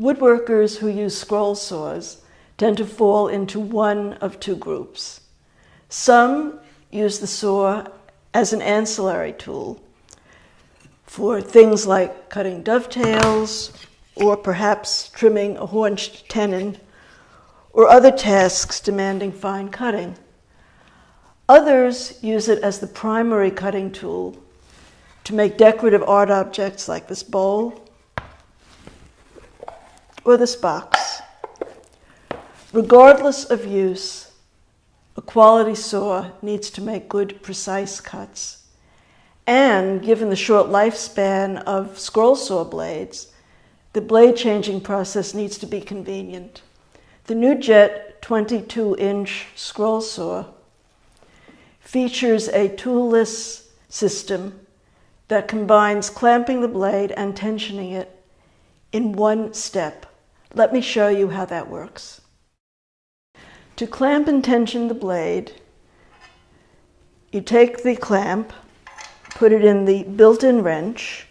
Woodworkers who use scroll saws tend to fall into one of two groups. Some use the saw as an ancillary tool for things like cutting dovetails or perhaps trimming a haunched tenon or other tasks demanding fine cutting. Others use it as the primary cutting tool to make decorative art objects like this bowl or this box. Regardless of use, a quality saw needs to make good, precise cuts. And given the short lifespan of scroll saw blades, the blade changing process needs to be convenient. The new Jet 22-inch scroll saw features a toolless system that combines clamping the blade and tensioning it in one step. Let me show you how that works. To clamp and tension the blade, you take the clamp, put it in the built-in wrench,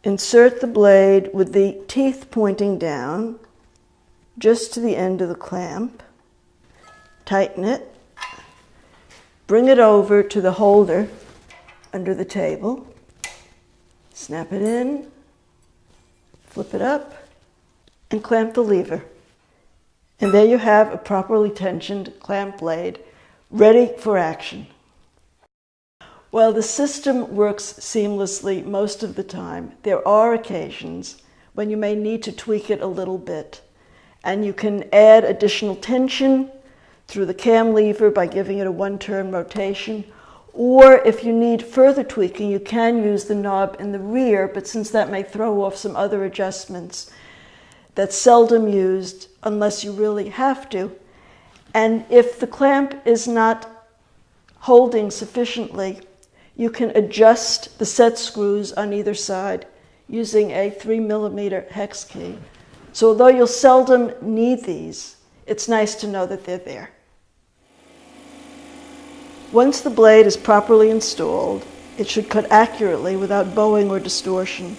insert the blade with the teeth pointing down just to the end of the clamp, tighten it, bring it over to the holder under the table, snap it in, flip it up, and clamp the lever. And there you have a properly tensioned clamp blade ready for action. While the system works seamlessly most of the time, there are occasions when you may need to tweak it a little bit. And you can add additional tension through the cam lever by giving it a one-turn rotation. Or if you need further tweaking, you can use the knob in the rear, but since that may throw off some other adjustments, that's seldom used unless you really have to. And if the clamp is not holding sufficiently, you can adjust the set screws on either side using a 3mm hex key. So although you'll seldom need these, it's nice to know that they're there. Once the blade is properly installed, it should cut accurately without bowing or distortion.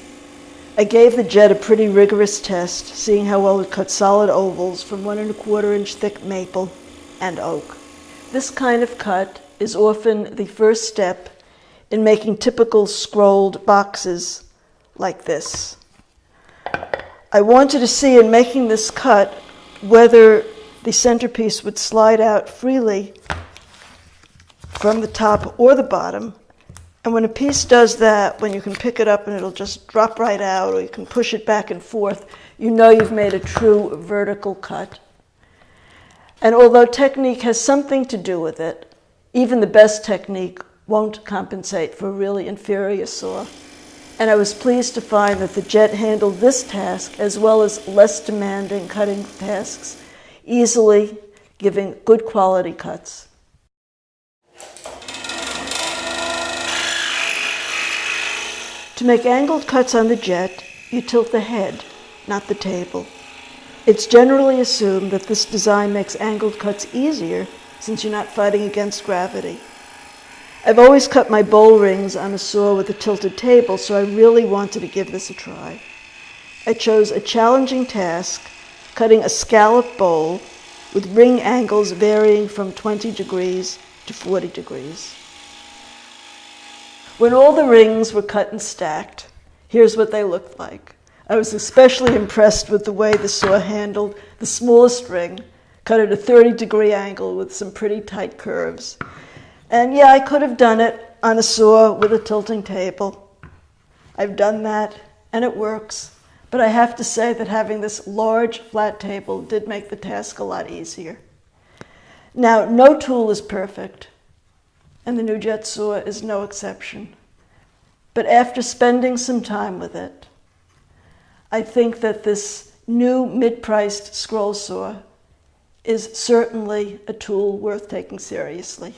I gave the Jet a pretty rigorous test, seeing how well it cut solid ovals from 1 1/4 inch thick maple and oak. This kind of cut is often the first step in making typical scrolled boxes like this. I wanted to see in making this cut whether the centerpiece would slide out freely from the top or the bottom. And when a piece does that, when you can pick it up and it'll just drop right out, or you can push it back and forth, you know you've made a true vertical cut. And although technique has something to do with it, even the best technique won't compensate for a really inferior saw. And I was pleased to find that the Jet handled this task as well as less demanding cutting tasks easily, giving good quality cuts. To make angled cuts on the Jet, you tilt the head, not the table. It's generally assumed that this design makes angled cuts easier since you're not fighting against gravity. I've always cut my bowl rings on a saw with a tilted table, so I really wanted to give this a try. I chose a challenging task, cutting a scallop bowl with ring angles varying from 20 degrees to 40 degrees. When all the rings were cut and stacked, here's what they looked like. I was especially impressed with the way the saw handled the smallest ring, cut at a 30-degree angle with some pretty tight curves. And yeah, I could have done it on a saw with a tilting table. I've done that, and it works. But I have to say that having this large, flat table did make the task a lot easier. Now, no tool is perfect, and the new Jet saw is no exception. But after spending some time with it, I think that this new mid-priced scroll saw is certainly a tool worth taking seriously.